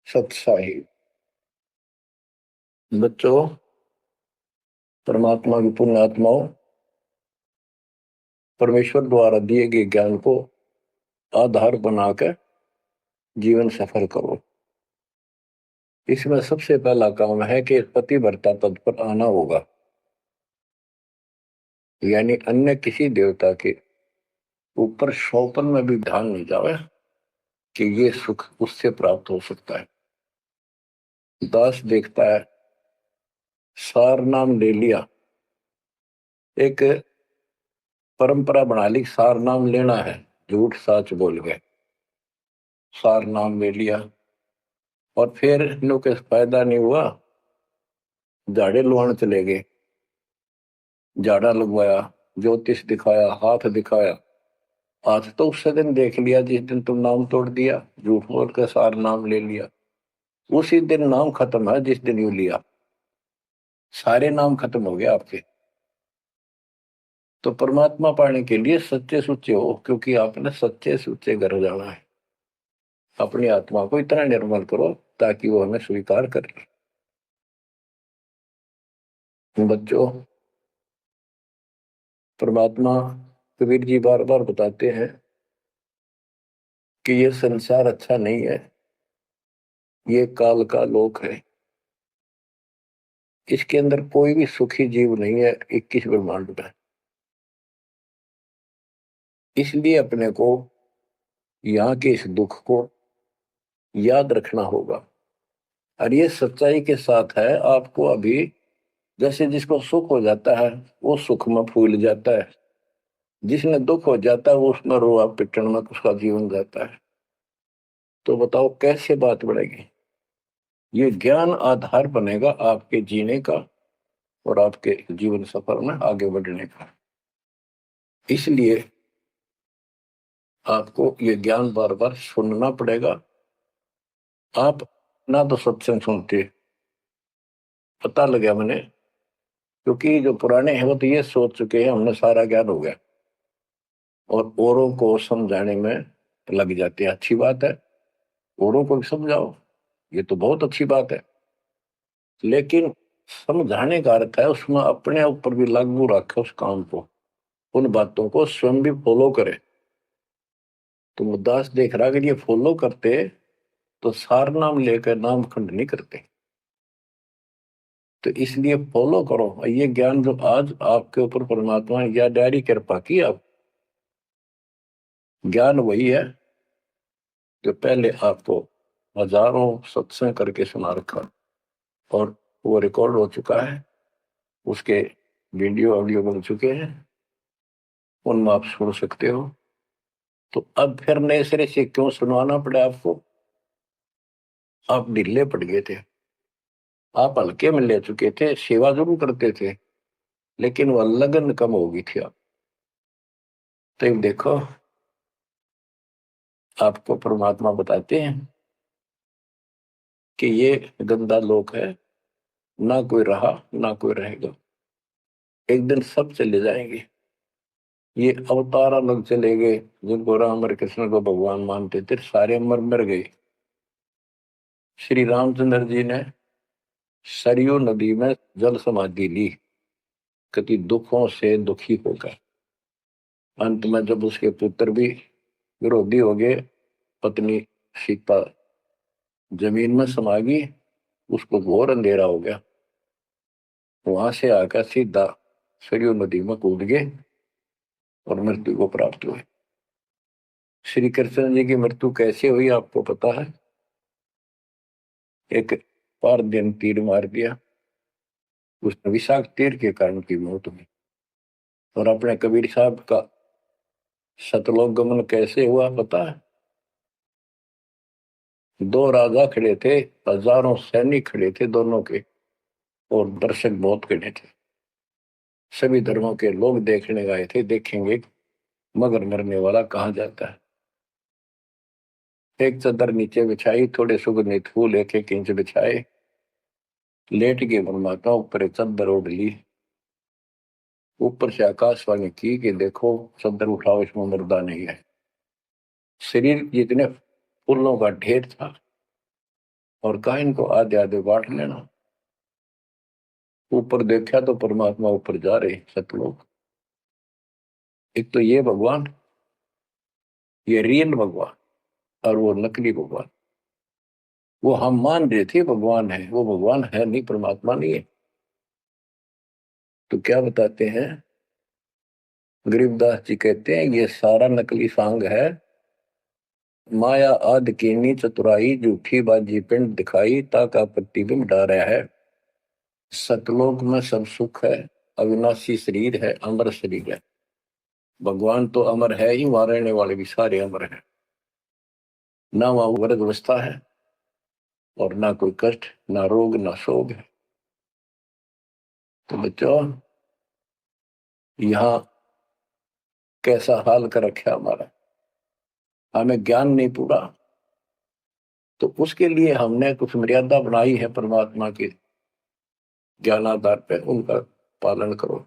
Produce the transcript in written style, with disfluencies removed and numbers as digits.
सत्साही बच्चों, परमात्मा की पुण्य आत्माओं, परमेश्वर द्वारा दिए गए ज्ञान को आधार बनाकर जीवन सफल करो। इसमें सबसे पहला काम है कि पतिव्रता पद पर आना होगा, यानी अन्य किसी देवता के ऊपर शौपन में भी ध्यान नहीं जावे कि ये सुख उससे प्राप्त हो सकता है। दास देखता है, सार नाम ले लिया, एक परंपरा बना ली, सार नाम लेना है, झूठ साच बोल गए, सार नाम ले लिया और फिर इन्हों के फायदा नहीं हुआ, झाड़े लुहान चले गए, झाड़ा लगवाया, ज्योतिष दिखाया, हाथ दिखाया। आज तो उससे दिन देख लिया जिस दिन तुम नाम तोड़ दिया, झूठ बोल कर सार नाम ले लिया, उसी दिन नाम खत्म है जिस दिन यू लिया, सारे नाम खत्म हो गए आपके। तो परमात्मा पाने के लिए सच्चे सुच्चे हो, क्योंकि आपने सच्चे सुच्चे घर जाना है। अपनी आत्मा को इतना निर्मल करो ताकि वो हमें स्वीकार कर ले। बच्चों, परमात्मा कबीर जी बार बार बताते हैं कि ये संसार अच्छा नहीं है, ये काल का लोक है, इसके अंदर कोई भी सुखी जीव नहीं है 21 ब्रह्मांड में। इसलिए अपने को यहाँ के इस दुख को याद रखना होगा। और ये सच्चाई के साथ है, आपको अभी जैसे जिसको सुख हो जाता है वो सुख में फूल जाता है, जिसने दुख हो जाता है वो उसमें रोआ पिटन में उसका जीवन जाता है। तो बताओ कैसे बात बढ़ेगी? ये ज्ञान आधार बनेगा आपके जीने का और आपके जीवन सफर में आगे बढ़ने का। इसलिए आपको ये ज्ञान बार बार सुनना पड़ेगा। आप ना तो सत्संग सुनते, पता लगा मैंने, क्योंकि जो पुराने हैं वो तो ये सोच चुके हैं हमने सारा ज्ञान हो गया, और औरों को समझाने में लग जाते हैं। अच्छी बात है, औरों को भी समझाओ, ये तो बहुत अच्छी बात है, लेकिन समझाने का अर्थ है उसमें अपने ऊपर भी लागू रखे उस काम को, उन बातों को स्वयं भी फॉलो करे। तो मुद्दास देख रहा अगर ये फॉलो करते तो सार नाम लेकर नाम खंड नहीं करते। तो इसलिए फॉलो करो ये ज्ञान जो आज आपके ऊपर परमात्मा ने या डायरी कृपा की। आप ज्ञान वही है जो पहले आपको हजारों सत्संग करके सुना रखा, और वो रिकॉर्ड हो चुका है, उसके वीडियो ऑडियो बन चुके हैं, उनमें आप सुन सकते हो। तो अब फिर नए सिरे से क्यों सुनवाना पड़ा आपको? आप ढीले पड़ गए थे, आप हल्के में ले चुके थे, सेवा जरूर करते थे लेकिन वह लगन कम हो गई थी। आप तो देखो, आपको परमात्मा बताते हैं कि ये गंदा लोक है, ना कोई रहा ना कोई रहेगा, एक दिन सब चले जाएंगे। ये अवतार अलग चले गए, जिनको राम और कृष्ण को भगवान मानते थे सारे मर मर गए। श्री रामचंद्र जी ने सरयू नदी में जल समाधि ली, कति दुखों से दुखी होकर। अंत में जब उसके पुत्र भी विरोधी हो गए, पत्नी सीता जमीन में समा गई, उसको घोर अंधेरा हो गया, वहां से आकर सीधा सरयू नदी में कूद गए और मृत्यु को प्राप्त हुए। श्री कृष्ण जी की मृत्यु कैसे हुई आपको पता है? एक पार दिन तीर मार दिया, उसने विषाक्त तीर के कारण की मौत हुई। और अपने कबीर साहब का सतलोक गमन कैसे हुआ पता है? दो राजा खड़े थे, हजारों सैनिक खड़े थे दोनों के, और दर्शक बहुत खड़े थे, सभी धर्मों के लोग देखने गए थे, देखेंगे मगर मरने वाला कहाँ जाता है। एक चादर नीचे बिछाई, थोड़े सुगंधित फूल एक एक इंच बिछाए, लेट के परमात्मा ऊपर एक चादर ओढ़ ली, ऊपर से आकाशवाणी की कि देखो चादर उठाओ, इसमें मुर्दा नहीं है। शरीर जितने फूलों का ढेर था, और कहा इनको आधे आधे बांट लेना। ऊपर देखा तो परमात्मा ऊपर जा रहे सतलोक। एक तो ये भगवान, ये रियल भगवान, और वो नकली भगवान। वो हम मान रहे थे भगवान है, वो भगवान है नहीं, परमात्मा नहीं है। तो क्या बताते हैं गरीबदास जी, कहते हैं ये सारा नकली सांग है। माया आदि कीनी चतुराई, झूठी बाजी पिंड दिखाई, ताका प्रतिबिंब डारा है। सतलोक में सब सुख है, अविनाशी शरीर है, अमर शरीर है। भगवान तो अमर है ही, वहां रहने वाले भी सारे अमर हैं। ना वहां वर्ग अवस्था है, और ना कोई कष्ट, ना रोग, ना शोक है। तो बच्चों, यहाँ कैसा हाल कर रखा हमारा, हमें ज्ञान नहीं पूरा, तो उसके लिए हमने कुछ मर्यादा बनाई है परमात्मा के ज्ञानाधार पे, उनका पालन करो।